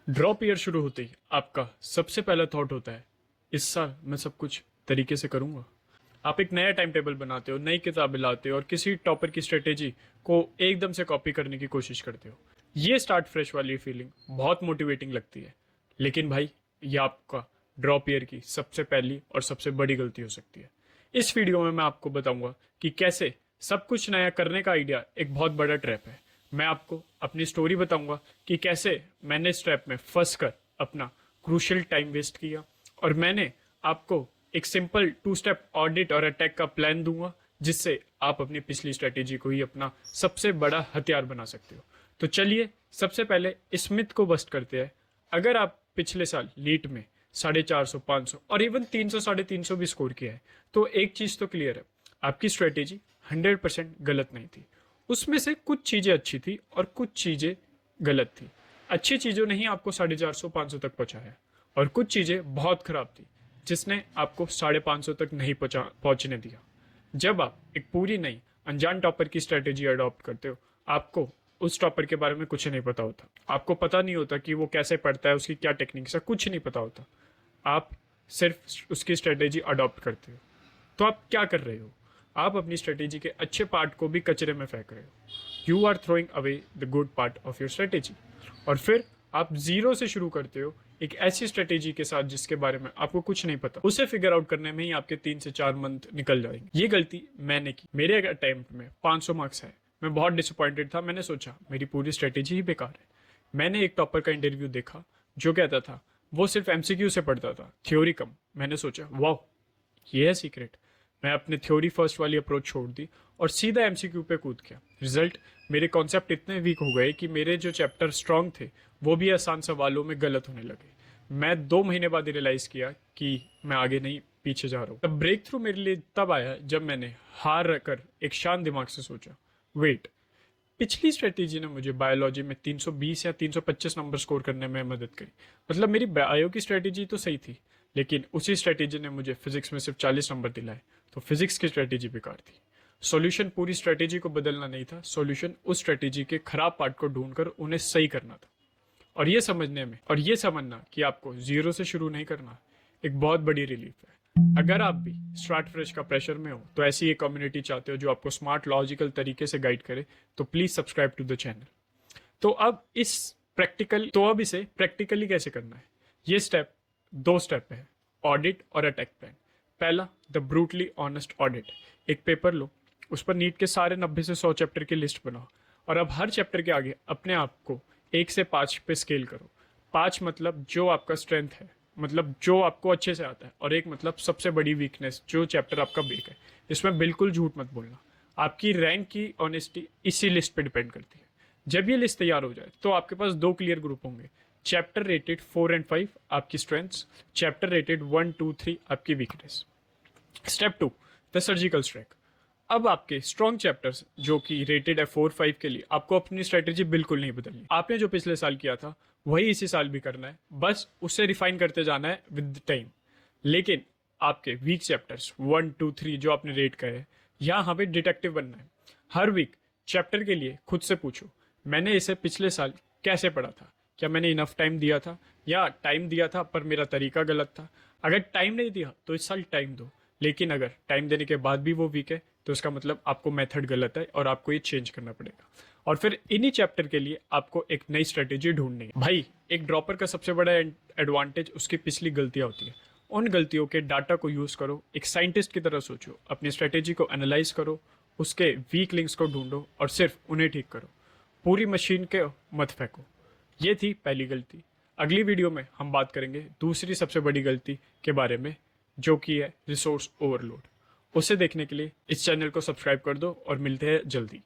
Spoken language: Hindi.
ड्रॉप ईयर शुरू होते ही आपका सबसे पहला थॉट होता है, इस साल मैं सब कुछ तरीके से करूंगा। आप एक नया टाइम टेबल बनाते हो, नई किताबें लाते हो और किसी टॉपर की स्ट्रेटेजी को एकदम से कॉपी करने की कोशिश करते हो। ये स्टार्ट फ्रेश वाली फीलिंग बहुत मोटिवेटिंग लगती है। लेकिन भाई, ये आपका ड्रॉप ईयर की सबसे पहली और सबसे बड़ी गलती हो सकती है। इस वीडियो में मैं आपको बताऊंगा कि कैसे सब कुछ नया करने का आइडिया एक बहुत बड़ा ट्रैप है। मैं आपको अपनी स्टोरी बताऊंगा कि कैसे मैंने इस ट्रैप में फंस कर अपना क्रूशियल टाइम वेस्ट किया, और मैंने आपको एक सिंपल 2 स्टेप ऑडिट और अटैक का प्लान दूंगा जिससे आप अपनी पिछली स्ट्रेटेजी को ही अपना सबसे बड़ा हथियार बना सकते हो। तो चलिए सबसे पहले इस मिथ को बस्ट करते हैं। अगर आप पिछले साल लीट में 450, 500 और इवन 300, 350 भी स्कोर किया है तो एक चीज तो क्लियर है, आपकी स्ट्रेटेजी 100% गलत नहीं थी। उसमें से कुछ चीजें अच्छी थी और कुछ चीजें गलत थी। अच्छी चीजों ने ही आपको 450, 500 तक पहुंचाया और कुछ चीजें बहुत खराब थी जिसने आपको 550 तक नहीं पहुंचने दिया। जब आप एक पूरी नई अनजान टॉपर की स्ट्रेटेजी अडॉप्ट करते हो, आपको उस टॉपर के बारे में कुछ नहीं पता होता। आपको पता नहीं होता कि वो कैसे पढ़ता है, उसकी क्या टेक्निक्स है, कुछ नहीं पता होता। आप सिर्फ उसकी स्ट्रेटेजी अडॉप्ट करते हो। तो आप क्या कर रहे हो? आप अपनी स्ट्रेटेजी के अच्छे पार्ट को भी कचरे में फेंक रहे हो। You are throwing away the good part of your strategy. और फिर आप जीरो से शुरू करते हो एक ऐसी स्ट्रेटेजी के साथ जिसके बारे में आपको कुछ नहीं पता। उसे फिगर आउट करने में ही आपके 3 से 4 मंथ निकल जाएंगे। ये गलती मैंने की। मेरे अटेम्प्ट में 500 मार्क्स है। मैं बहुत डिसअपॉइंटेड था। मैंने सोचा मेरी पूरी स्ट्रेटेजी ही बेकार है। मैंने एक टॉपर का इंटरव्यू देखा जो कहता था वो सिर्फ एमसीक्यू से पढ़ता था, थ्योरी कम। मैंने सोचा वाह, ये है सीक्रेट। मैं अपने थ्योरी फर्स्ट वाली अप्रोच छोड़ दी और सीधा एमसीक्यू पे कूद गया। रिजल्ट, मेरे कॉन्सेप्ट इतने वीक हो गए कि मेरे जो चैप्टर स्ट्रांग थे वो भी आसान सवालों में गलत होने लगे। मैं 2 महीने बाद रियलाइज किया कि मैं आगे नहीं पीछे जा रहा हूँ। तब ब्रेक थ्रू मेरे लिए तब आया जब मैंने हार कर एक शांत दिमाग से सोचा, वेट, पिछली स्ट्रेटेजी ने मुझे बायोलॉजी में 320 या 325 नंबर स्कोर करने में मदद करी। मतलब मेरी बायो की स्ट्रेटेजी तो सही थी, लेकिन उसी स्ट्रेटेजी ने मुझे फिजिक्स में सिर्फ 40 नंबर दिलाए। तो फिजिक्स की स्ट्रेटेजी बेकार थी। सॉल्यूशन पूरी स्ट्रेटेजी को बदलना नहीं था, सॉल्यूशन उस स्ट्रेटेजी के खराब पार्ट को ढूंढकर उन्हें सही करना था। और ये समझना कि आपको जीरो से शुरू नहीं करना एक बहुत बड़ी रिलीफ है। अगर आप भी स्टार्ट फ्रेश का प्रेशर में हो तो ऐसी एक कम्युनिटी चाहते हो जो आपको स्मार्ट लॉजिकल तरीके से गाइड करे, तो please subscribe to the channel. तो अब इसे प्रैक्टिकली कैसे करना है? ये 2 स्टेप है, ऑडिट और अटैक प्लान। पहला, द ब्रूटली ऑनेस्ट ऑडिट। एक पेपर लो, उस पर नीट के सारे 90 से 100 चैप्टर की लिस्ट बनाओ और अब हर चैप्टर के आगे अपने आप को 1 से 5 पे स्केल करो। 5 मतलब जो आपका स्ट्रेंथ है, मतलब जो आपको अच्छे से आता है, और 1 मतलब सबसे बड़ी वीकनेस, जो चैप्टर आपका वीक है। इसमें बिल्कुल झूठ मत बोलना। आपकी रैंक की ऑनेस्टी इसी लिस्ट पे डिपेंड करती है। जब ये लिस्ट तैयार हो जाए तो आपके पास 2 क्लियर ग्रुप होंगे। चैप्टर रेटेड 4 एंड 5 आपकी स्ट्रेंथ्स, चैप्टर रेटेड 1, 2, 3 आपकी weakness. Step 2, the surgical strike. अब आपके स्ट्रॉन्ग चैप्टर्स जो कि रेटेड है 4, 5 के लिए आपको अपनी स्ट्रेटेजी बिल्कुल नहीं बदलनी। आपने जो पिछले साल किया था वही इसी साल भी करना है, बस उससे रिफाइन करते जाना है विद टाइम। लेकिन आपके वीक चैप्टर्स 1, 2, 3 जो आपने रेट करे, यहाँ पे डिटेक्टिव बनना है। हर वीक चैप्टर के लिए खुद से पूछो, मैंने इसे पिछले साल कैसे पढ़ा था? क्या मैंने इनफ टाइम दिया था, या टाइम दिया था पर मेरा तरीका गलत था? अगर टाइम नहीं दिया तो इस साल टाइम दो। लेकिन अगर टाइम देने के बाद भी वो वीक है तो इसका मतलब आपको मेथड गलत है और आपको ये चेंज करना पड़ेगा। और फिर इन्हीं चैप्टर के लिए आपको एक नई स्ट्रेटेजी ढूंढनी है। भाई, एक ड्रॉपर का सबसे बड़ा एडवांटेज उसकी पिछली गलतियां होती है। उन गलतियों के डाटा को यूज करो, एक साइंटिस्ट की तरह सोचो, अपनी स्ट्रेटेजी को एनालाइज करो, उसके वीक लिंक्स को ढूंढो और सिर्फ उन्हें ठीक करो। पूरी मशीन के मत फेंको। ये थी पहली गलती। अगली वीडियो में हम बात करेंगे दूसरी सबसे बड़ी गलती के बारे में, जो कि है रिसोर्स ओवरलोड। उसे देखने के लिए इस चैनल को सब्सक्राइब कर दो और मिलते हैं जल्दी।